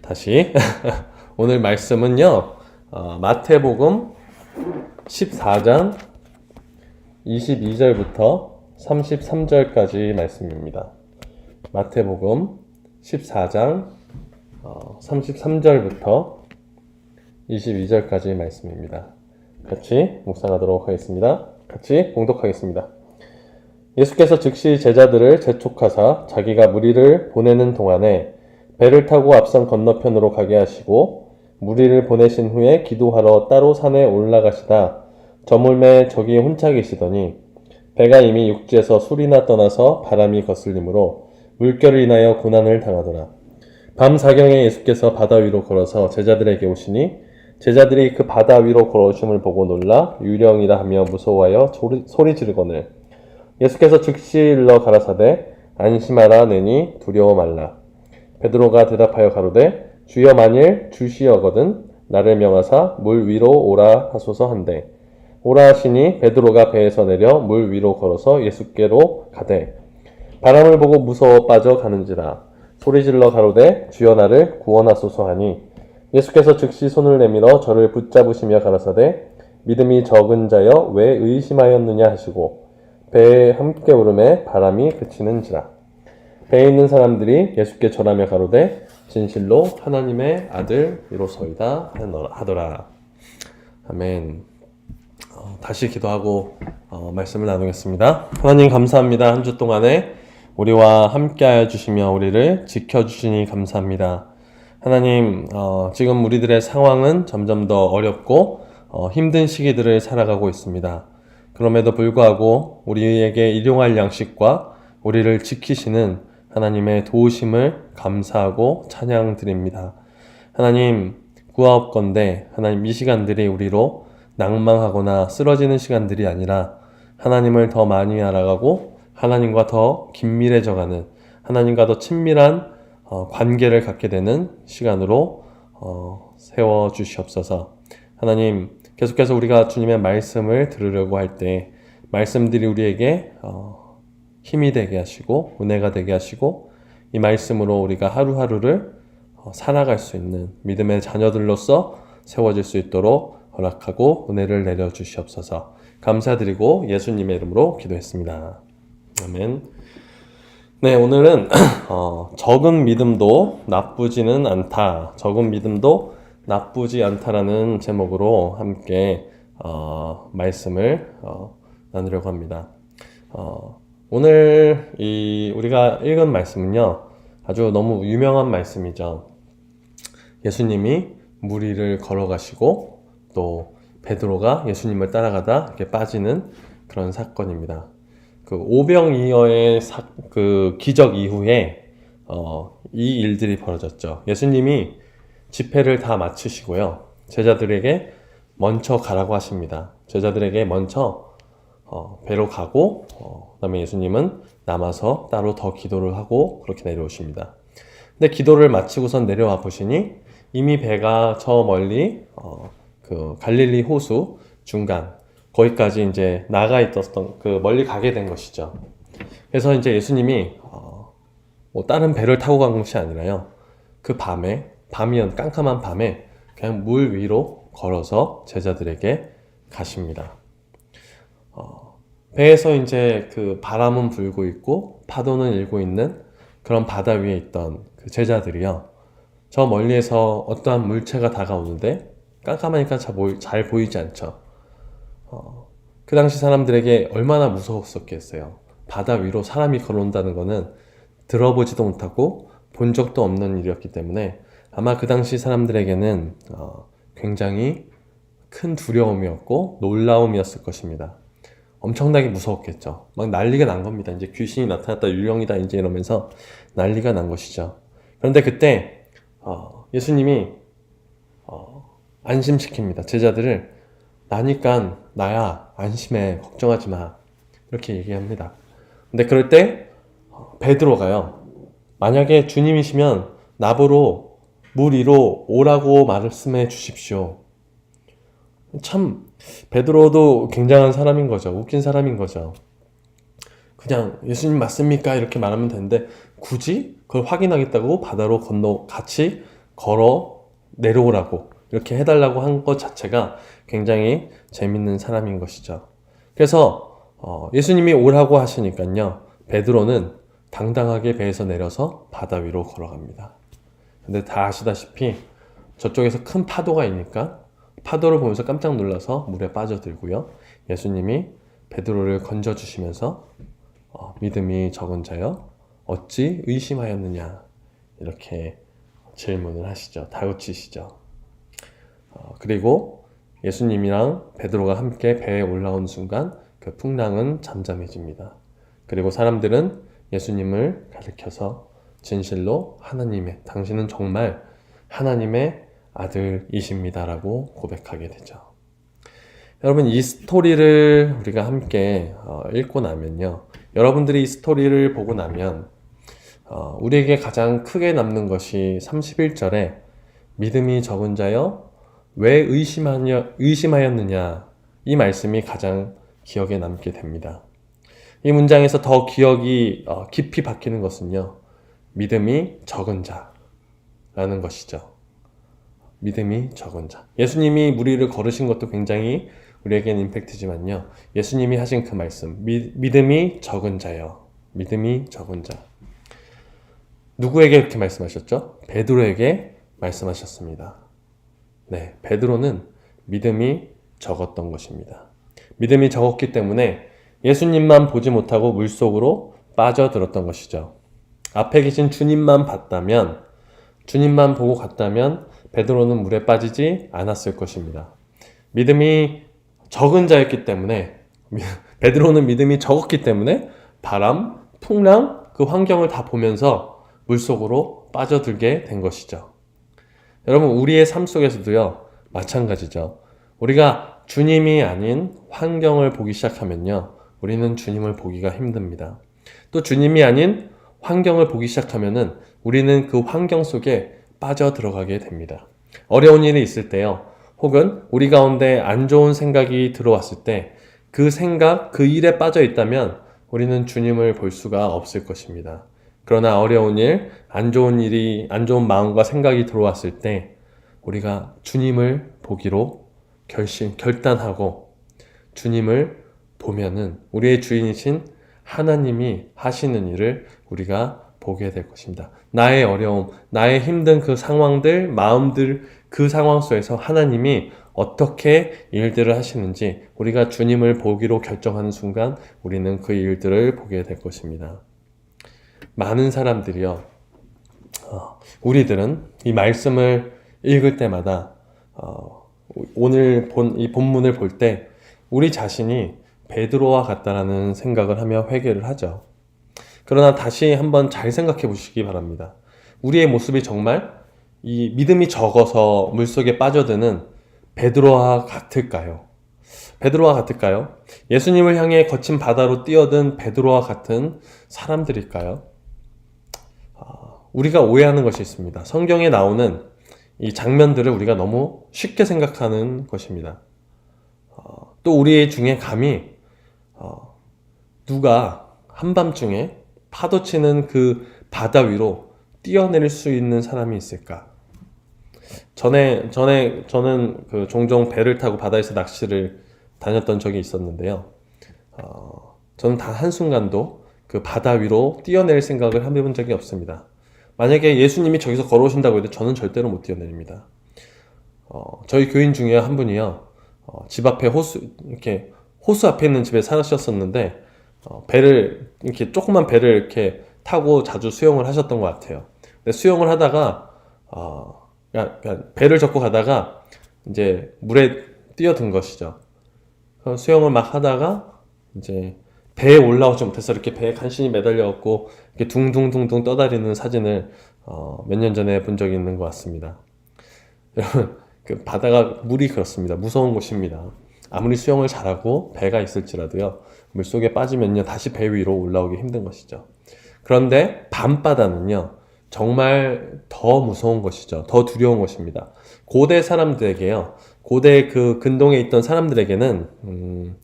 다시 오늘 말씀은요, 마태복음 14장 22절부터 33절까지 말씀입니다. 마태복음 14장 33절부터 22절까지 말씀입니다. 같이 묵상하도록 하겠습니다. 같이 봉독하겠습니다. 예수께서 즉시 제자들을 재촉하사 자기가 무리를 보내는 동안에 배를 타고 앞선 건너편으로 가게 하시고 무리를 보내신 후에 기도하러 따로 산에 올라가시다 저물매 저기 혼자 계시더니 배가 이미 육지에서 술이나 떠나서 바람이 거슬리므로 물결을 인하여 고난을 당하더라. 밤 사경에 예수께서 바다 위로 걸어서 제자들에게 오시니 제자들이 그 바다 위로 걸어오심을 보고 놀라 유령이라 하며 무서워하여 소리 지르거늘 예수께서 즉시 일러 가라사대 안심하라 내니 두려워 말라. 베드로가 대답하여 가로되 주여 만일 주시어거든 나를 명하사 물 위로 오라 하소서 한대 오라 하시니 베드로가 배에서 내려 물 위로 걸어서 예수께로 가되 바람을 보고 무서워 빠져 가는지라 소리질러 가로되 주여 나를 구원하소서 하니 예수께서 즉시 손을 내밀어 저를 붙잡으시며 가라사대 믿음이 적은 자여 왜 의심하였느냐 하시고 배에 함께 오르매 바람이 그치는지라. 배에 있는 사람들이 예수께 절하며 가로되 진실로 하나님의 아들이로소이다 하더라. 아멘. 다시 기도하고 말씀을 나누겠습니다. 하나님 감사합니다. 한 주 동안에 우리와 함께하여 주시며 우리를 지켜주시니 감사합니다. 하나님 지금 우리들의 상황은 점점 더 어렵고 힘든 시기들을 살아가고 있습니다. 그럼에도 불구하고 우리에게 일용할 양식과 우리를 지키시는 하나님의 도우심을 감사하고 찬양드립니다. 하나님 구하옵건대 하나님 이 시간들이 우리로 낭망하거나 쓰러지는 시간들이 아니라 하나님을 더 많이 알아가고 하나님과 더 긴밀해져가는 하나님과 더 친밀한 관계를 갖게 되는 시간으로 세워주시옵소서. 하나님 계속해서 우리가 주님의 말씀을 들으려고 할 때 말씀들이 우리에게 힘이 되게 하시고 은혜가 되게 하시고 이 말씀으로 우리가 하루하루를 살아갈 수 있는 믿음의 자녀들로서 세워질 수 있도록 허락하고 은혜를 내려주시옵소서. 감사드리고 예수님의 이름으로 기도했습니다. 아멘. 네, 오늘은 적은 믿음도 나쁘지는 않다. 적은 믿음도 나쁘지 않다라는 제목으로 함께 말씀을 나누려고 합니다. 오늘 우리가 읽은 말씀은요, 아주 너무 유명한 말씀이죠. 예수님이 무리를 걸어가시고 또 베드로가 예수님을 따라가다 이렇게 빠지는 그런 사건입니다. 그 오병이어의 그 기적 이후에 이 일들이 벌어졌죠. 예수님이 집회를 다 마치시고요. 제자들에게 먼저 가라고 하십니다. 제자들에게 먼저 배로 가고 그다음에 예수님은 남아서 따로 더 기도를 하고 그렇게 내려오십니다. 근데 기도를 마치고선 내려와 보시니 이미 배가 저 멀리 그 갈릴리 호수 중간 거기까지 이제 나가 있었던 그 멀리 가게 된 것이죠. 그래서 이제 예수님이 뭐 다른 배를 타고 간 것이 아니라요. 그 밤이었 깜깜한 밤에 그냥 물 위로 걸어서 제자들에게 가십니다. 배에서 이제 그 바람은 불고 있고 파도는 일고 있는 그런 바다 위에 있던 그 제자들이요. 저 멀리에서 어떠한 물체가 다가오는데 깜깜하니까 잘 보이지 않죠. 그 당시 사람들에게 얼마나 무서웠었겠어요. 바다 위로 사람이 걸어온다는 거는 들어보지도 못하고 본 적도 없는 일이었기 때문에 아마 그 당시 사람들에게는 굉장히 큰 두려움이었고 놀라움이었을 것입니다. 엄청나게 무서웠겠죠. 막 난리가 난 겁니다. 이제 귀신이 나타났다, 유령이다, 이제 이러면서 난리가 난 것이죠. 그런데 그때 예수님이 안심시킵니다. 제자들을 나니까 나야 안심해 걱정하지 마 이렇게 얘기합니다. 근데 그럴 때 베드로가요. 만약에 주님이시면 나보러 물 위로 오라고 말씀해 주십시오. 참 베드로도 굉장한 사람인 거죠. 웃긴 사람인 거죠. 그냥 예수님 맞습니까? 이렇게 말하면 되는데 굳이 그걸 확인하겠다고 바다로 같이 걸어 내려오라고 이렇게 해달라고 한 것 자체가 굉장히 재밌는 사람인 것이죠. 그래서 예수님이 오라고 하시니까요, 베드로는 당당하게 배에서 내려서 바다 위로 걸어갑니다. 근데 다 아시다시피 저쪽에서 큰 파도가 있으니까 파도를 보면서 깜짝 놀라서 물에 빠져들고요, 예수님이 베드로를 건져주시면서 믿음이 적은 자여 어찌 의심하였느냐 이렇게 질문을 하시죠. 다그치시죠. 그리고 예수님이랑 베드로가 함께 배에 올라온 순간 그 풍랑은 잠잠해집니다. 그리고 사람들은 예수님을 가리켜서 진실로 당신은 정말 하나님의 아들이십니다라고 고백하게 되죠. 여러분, 이 스토리를 우리가 함께 읽고 나면요, 여러분들이 이 스토리를 보고 나면 우리에게 가장 크게 남는 것이 31절에 믿음이 적은 자여 왜 의심하였느냐, 이 말씀이 가장 기억에 남게 됩니다. 이 문장에서 더 기억이 깊이 박히는 것은요, 믿음이 적은 자라는 것이죠. 믿음이 적은 자. 예수님이 물 위를 걸으신 것도 굉장히 우리에게는 임팩트지만요, 예수님이 하신 그 말씀, 믿음이 적은 자요. 믿음이 적은 자. 누구에게 그렇게 말씀하셨죠? 베드로에게 말씀하셨습니다. 네, 베드로는 믿음이 적었던 것입니다. 믿음이 적었기 때문에 예수님만 보지 못하고 물속으로 빠져들었던 것이죠. 앞에 계신 주님만 보고 갔다면 베드로는 물에 빠지지 않았을 것입니다. 믿음이 적은 자였기 때문에, 베드로는 믿음이 적었기 때문에 바람, 풍랑, 그 환경을 다 보면서 물속으로 빠져들게 된 것이죠. 여러분, 우리의 삶 속에서도요, 마찬가지죠. 우리가 주님이 아닌 환경을 보기 시작하면요, 우리는 주님을 보기가 힘듭니다. 또 주님이 아닌 환경을 보기 시작하면은 우리는 그 환경 속에 빠져 들어가게 됩니다. 어려운 일이 있을 때요, 혹은 우리 가운데 안 좋은 생각이 들어왔을 때 그 생각, 그 일에 빠져 있다면 우리는 주님을 볼 수가 없을 것입니다. 그러나 어려운 일, 안 좋은 마음과 생각이 들어왔을 때 우리가 주님을 보기로 결단하고 주님을 보면은 우리의 주인이신 하나님이 하시는 일을 우리가 보게 될 것입니다. 나의 어려움, 나의 힘든 그 상황들, 마음들, 그 상황 속에서 하나님이 어떻게 일들을 하시는지 우리가 주님을 보기로 결정하는 순간 우리는 그 일들을 보게 될 것입니다. 많은 사람들이요, 우리들은 이 말씀을 읽을 때마다 오늘 이 본문을 볼 때 우리 자신이 베드로와 같다라는 생각을 하며 회개를 하죠. 그러나 다시 한번 잘 생각해 보시기 바랍니다. 우리의 모습이 정말 이 믿음이 적어서 물속에 빠져드는 베드로와 같을까요? 예수님을 향해 거친 바다로 뛰어든 베드로와 같은 사람들일까요? 우리가 오해하는 것이 있습니다. 성경에 나오는 이 장면들을 우리가 너무 쉽게 생각하는 것입니다. 또 우리 중에 감히 누가 한밤중에 파도치는 그 바다 위로 뛰어내릴 수 있는 사람이 있을까? 저는 종종 배를 타고 바다에서 낚시를 다녔던 적이 있었는데요. 저는 단 한순간도 그 바다 위로 뛰어내릴 생각을 해본 적이 없습니다. 만약에 예수님이 저기서 걸어오신다고 해도 저는 절대로 못 뛰어내립니다. 저희 교인 중에 한 분이요, 집 앞에 호수 앞에 있는 집에 사셨었는데, 조그만 배를 이렇게 타고 자주 수영을 하셨던 것 같아요. 근데 수영을 하다가, 배를 접고 가다가, 이제 물에 뛰어든 것이죠. 수영을 막 하다가, 이제 배에 올라오지 못해서 이렇게 배에 간신히 매달려갖고, 이렇게 둥둥둥둥 떠다니는 사진을, 몇 년 전에 본 적이 있는 것 같습니다. 여러분, 그 바다가, 물이 그렇습니다. 무서운 곳입니다. 아무리 수영을 잘하고 배가 있을지라도요, 물속에 빠지면요, 다시 배 위로 올라오기 힘든 것이죠. 그런데 밤바다는요, 정말 더 무서운 것이죠. 더 두려운 것입니다. 고대 사람들에게요, 고대 그 근동에 있던 사람들에게는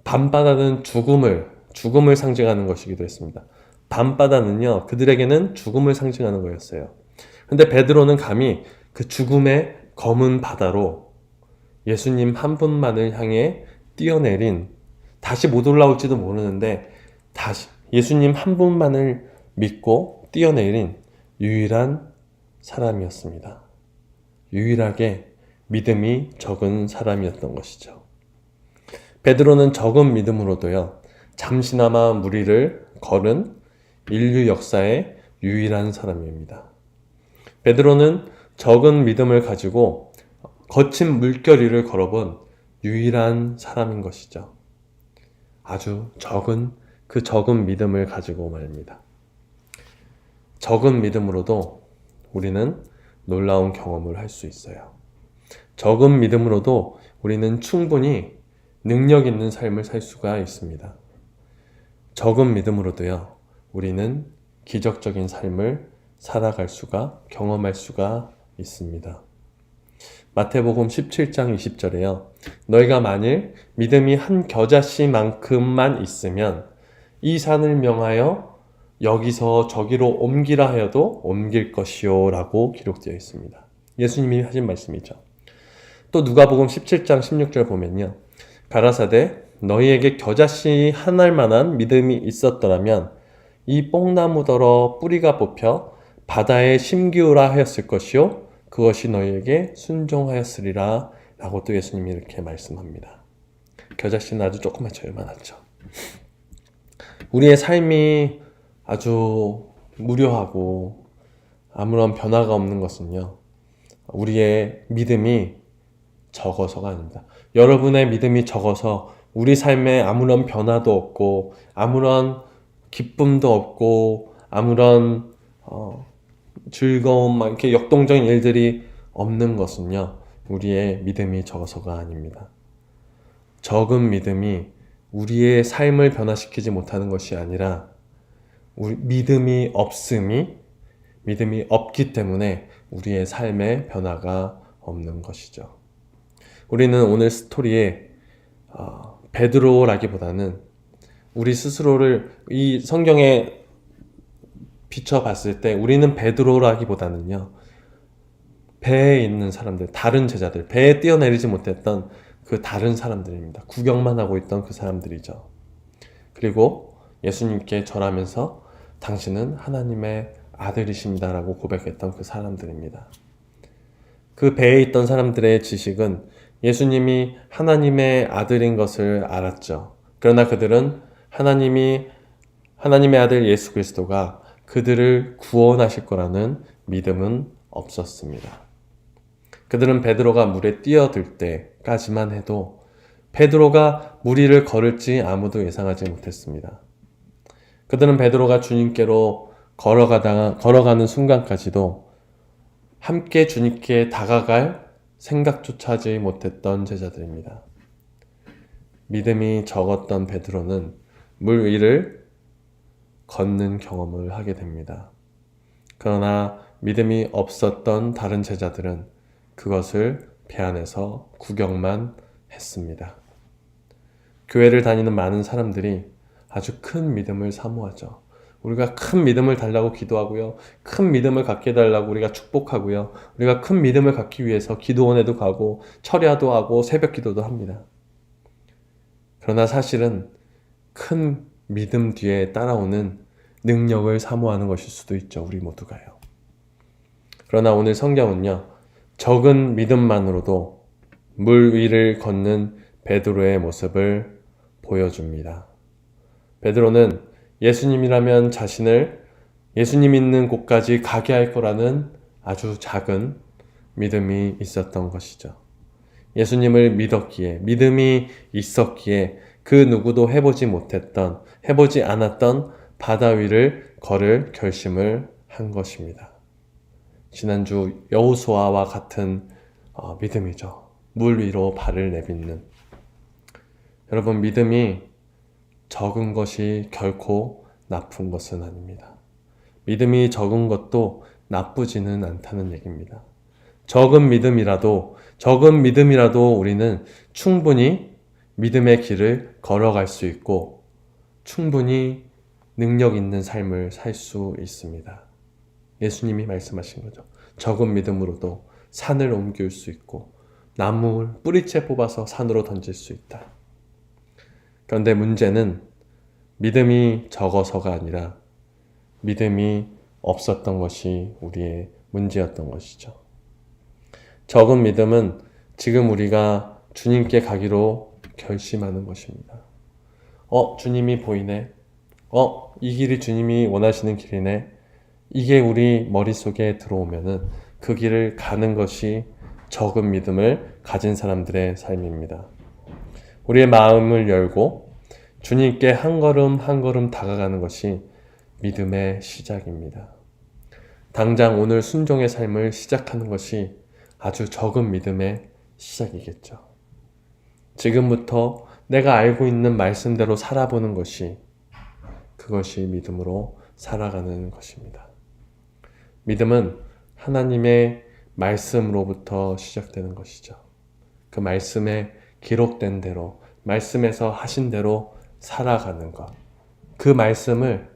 밤바다는 죽음을 상징하는 것이기도 했습니다. 밤바다는요, 그들에게는 죽음을 상징하는 거였어요. 근데 베드로는 감히 그 죽음의 검은 바다로 예수님 한 분만을 향해 뛰어내린, 다시 못 올라올지도 모르는데 다시 예수님 한 분만을 믿고 뛰어내린 유일한 사람이었습니다. 유일하게 믿음이 적은 사람이었던 것이죠. 베드로는 적은 믿음으로도요, 잠시나마 무리를 걸은 인류 역사의 유일한 사람입니다. 베드로는 적은 믿음을 가지고 거친 물결 위를 걸어본 유일한 사람인 것이죠. 아주 그 적은 믿음을 가지고 말입니다. 적은 믿음으로도 우리는 놀라운 경험을 할 수 있어요. 적은 믿음으로도 우리는 충분히 능력 있는 삶을 살 수가 있습니다. 적은 믿음으로도요, 우리는 기적적인 삶을 살아갈 수가, 경험할 수가 있습니다. 마태복음 17장 20절에요. 너희가 만일 믿음이 한 겨자씨만큼만 있으면 이 산을 명하여 여기서 저기로 옮기라 하여도 옮길 것이요 라고 기록되어 있습니다. 예수님이 하신 말씀이죠. 또 누가복음 17장 16절 보면요. 가라사대 너희에게 겨자씨 한 알만한 믿음이 있었더라면 이 뽕나무더러 뿌리가 뽑혀 바다에 심기우라 하였을 것이요 그것이 너희에게 순종하였으리라 라고 또 예수님이 이렇게 말씀합니다. 겨자씨는 아주 조그맣죠. 요만하죠. 우리의 삶이 아주 무료하고 아무런 변화가 없는 것은요, 우리의 믿음이 적어서가 아닙니다. 여러분의 믿음이 적어서 우리 삶에 아무런 변화도 없고 아무런 기쁨도 없고 아무런 즐거움, 이렇게 역동적인 일들이 없는 것은요, 우리의 믿음이 적어서가 아닙니다. 적은 믿음이 우리의 삶을 변화시키지 못하는 것이 아니라 믿음이 없기 때문에 우리의 삶에 변화가 없는 것이죠. 우리는 오늘 스토리에 베드로라기보다는 우리 스스로를 이 성경에 비춰봤을 때 우리는 베드로라기보다는요, 배에 있는 사람들, 다른 제자들, 배에 뛰어내리지 못했던 그 다른 사람들입니다. 구경만 하고 있던 그 사람들이죠. 그리고 예수님께 절하면서 당신은 하나님의 아들이십니다 라고 고백했던 그 사람들입니다. 그 배에 있던 사람들의 지식은 예수님이 하나님의 아들인 것을 알았죠. 그러나 그들은 하나님의 아들 예수 그리스도가 그들을 구원하실 거라는 믿음은 없었습니다. 그들은 베드로가 물에 뛰어들 때까지만 해도 베드로가 물 위를 걸을지 아무도 예상하지 못했습니다. 그들은 베드로가 주님께로 걸어가는 순간까지도 함께 주님께 다가갈 생각조차 하지 못했던 제자들입니다. 믿음이 적었던 베드로는 물 위를 걷는 경험을 하게 됩니다. 그러나 믿음이 없었던 다른 제자들은 그것을 배 안에서 구경만 했습니다. 교회를 다니는 많은 사람들이 아주 큰 믿음을 사모하죠. 우리가 큰 믿음을 달라고 기도하고요. 큰 믿음을 갖게 해달라고 우리가 축복하고요. 우리가 큰 믿음을 갖기 위해서 기도원에도 가고 철야도 하고 새벽 기도도 합니다. 그러나 사실은 큰 믿음 뒤에 따라오는 능력을 사모하는 것일 수도 있죠. 우리 모두가요. 그러나 오늘 성경은요, 적은 믿음만으로도 물 위를 걷는 베드로의 모습을 보여줍니다. 베드로는 예수님이라면 자신을 예수님 있는 곳까지 가게 할 거라는 아주 작은 믿음이 있었던 것이죠. 예수님을 믿었기에, 믿음이 있었기에 그 누구도 해보지 않았던 바다 위를 걸을 결심을 한 것입니다. 지난주 여호수아와 같은 믿음이죠. 물 위로 발을 내딛는. 여러분, 믿음이 적은 것이 결코 나쁜 것은 아닙니다. 믿음이 적은 것도 나쁘지는 않다는 얘기입니다. 적은 믿음이라도 우리는 충분히 믿음의 길을 걸어갈 수 있고 충분히 능력 있는 삶을 살 수 있습니다. 예수님이 말씀하신 거죠. 적은 믿음으로도 산을 옮길 수 있고 나무를 뿌리채 뽑아서 산으로 던질 수 있다. 그런데 문제는 믿음이 적어서가 아니라 믿음이 없었던 것이 우리의 문제였던 것이죠. 적은 믿음은 지금 우리가 주님께 가기로 결심하는 것입니다. 주님이 보이네. 이 길이 주님이 원하시는 길이네. 이게 우리 머릿속에 들어오면은 그 길을 가는 것이 적은 믿음을 가진 사람들의 삶입니다. 우리의 마음을 열고 주님께 한 걸음 한 걸음 다가가는 것이 믿음의 시작입니다. 당장 오늘 순종의 삶을 시작하는 것이 아주 적은 믿음의 시작이겠죠. 지금부터 내가 알고 있는 말씀대로 살아보는 것이 그것이 믿음으로 살아가는 것입니다. 믿음은 하나님의 말씀으로부터 시작되는 것이죠. 그 말씀에 기록된 대로, 말씀에서 하신 대로 살아가는 것. 그 말씀을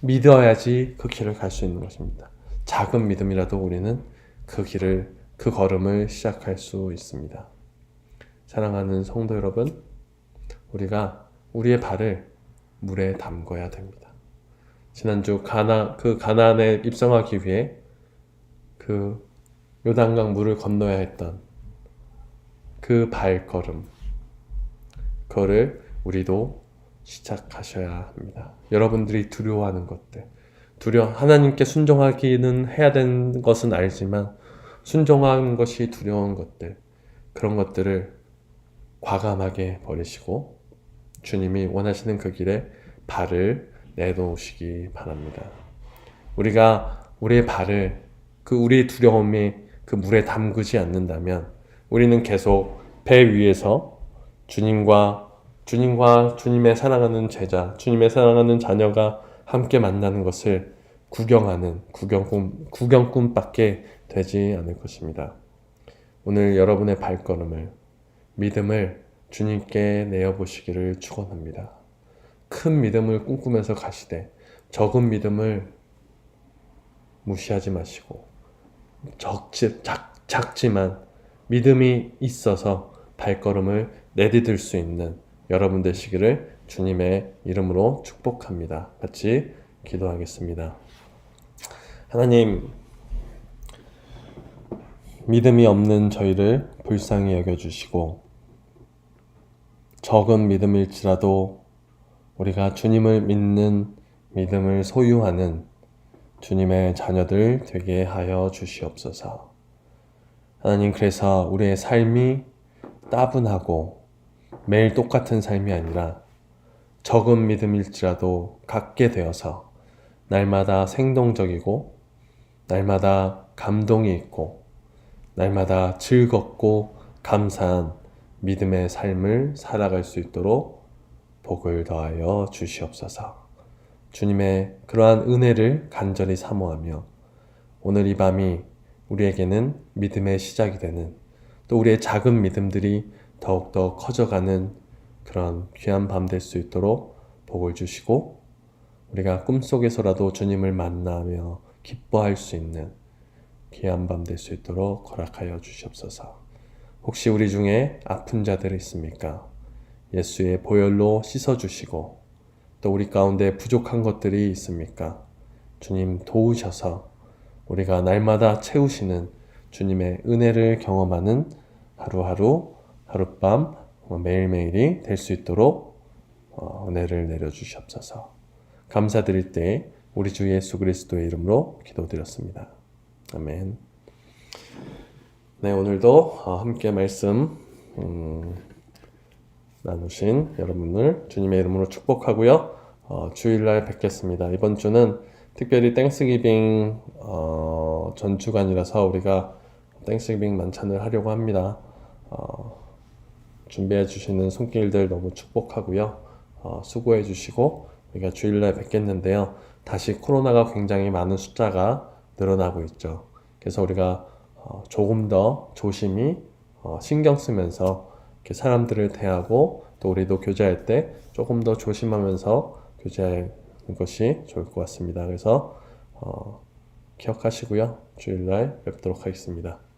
믿어야지 그 길을 갈 수 있는 것입니다. 작은 믿음이라도 우리는 그 걸음을 시작할 수 있습니다. 사랑하는 성도 여러분, 우리가 우리의 발을 물에 담궈야 됩니다. 지난주 가나안에 입성하기 위해 그 요단강 물을 건너야 했던 그 발걸음, 그거를 우리도 시작하셔야 합니다. 여러분들이 두려워하는 것들, 하나님께 순종하기는 해야 되는 것은 알지만 순종하는 것이 두려운 것들, 그런 것들을 과감하게 버리시고 주님이 원하시는 그 길에 발을 내놓으시기 바랍니다. 우리가 우리의 발을 우리의 두려움이 그 물에 담그지 않는다면 우리는 계속 배 위에서 주님과 주님의 사랑하는 제자, 주님의 사랑하는 자녀가 함께 만나는 것을 구경하는 구경꾼밖에 되지 않을 것입니다. 오늘 여러분의 발걸음을, 믿음을 주님께 내어보시기를 축원합니다. 큰 믿음을 꿈꾸면서 가시되 적은 믿음을 무시하지 마시고 작지만 믿음이 있어서 발걸음을 내디딜 수 있는 여러분 되시기를 주님의 이름으로 축복합니다. 같이 기도하겠습니다. 하나님, 믿음이 없는 저희를 불쌍히 여겨주시고 적은 믿음일지라도 우리가 주님을 믿는 믿음을 소유하는 주님의 자녀들 되게 하여 주시옵소서. 하나님, 그래서 우리의 삶이 따분하고 매일 똑같은 삶이 아니라 적은 믿음일지라도 갖게 되어서 날마다 생동적이고 날마다 감동이 있고 날마다 즐겁고 감사한 믿음의 삶을 살아갈 수 있도록 복을 더하여 주시옵소서. 주님의 그러한 은혜를 간절히 사모하며 오늘 이 밤이 우리에게는 믿음의 시작이 되는, 또 우리의 작은 믿음들이 더욱더 커져가는 그런 귀한 밤 될 수 있도록 복을 주시고 우리가 꿈속에서라도 주님을 만나며 기뻐할 수 있는 귀한 밤 될 수 있도록 허락하여 주시옵소서. 혹시 우리 중에 아픈 자들이 있습니까? 예수의 보혈로 씻어주시고 또 우리 가운데 부족한 것들이 있습니까? 주님 도우셔서 우리가 날마다 채우시는 주님의 은혜를 경험하는 하루하루 하룻밤 매일매일이 될 수 있도록 은혜를 내려주시옵소서. 감사드릴 때 우리 주 예수 그리스도의 이름으로 기도드렸습니다. 아멘. 네, 오늘도 함께 말씀 나누신 여러분을 주님의 이름으로 축복하고요. 주일날 뵙겠습니다. 이번 주는 특별히 땡스기빙 전주간이라서 우리가 땡스기빙 만찬을 하려고 합니다. 준비해 주시는 손길들 너무 축복하고요. 수고해 주시고 우리가 주일날 뵙겠는데요. 다시 코로나가 굉장히 많은 숫자가 늘어나고 있죠. 그래서 우리가 조금 더 조심히 신경 쓰면서 이렇게 사람들을 대하고 또 우리도 교제할 때 조금 더 조심하면서 교제하는 것이 좋을 것 같습니다. 그래서 기억하시고요. 주일날 뵙도록 하겠습니다.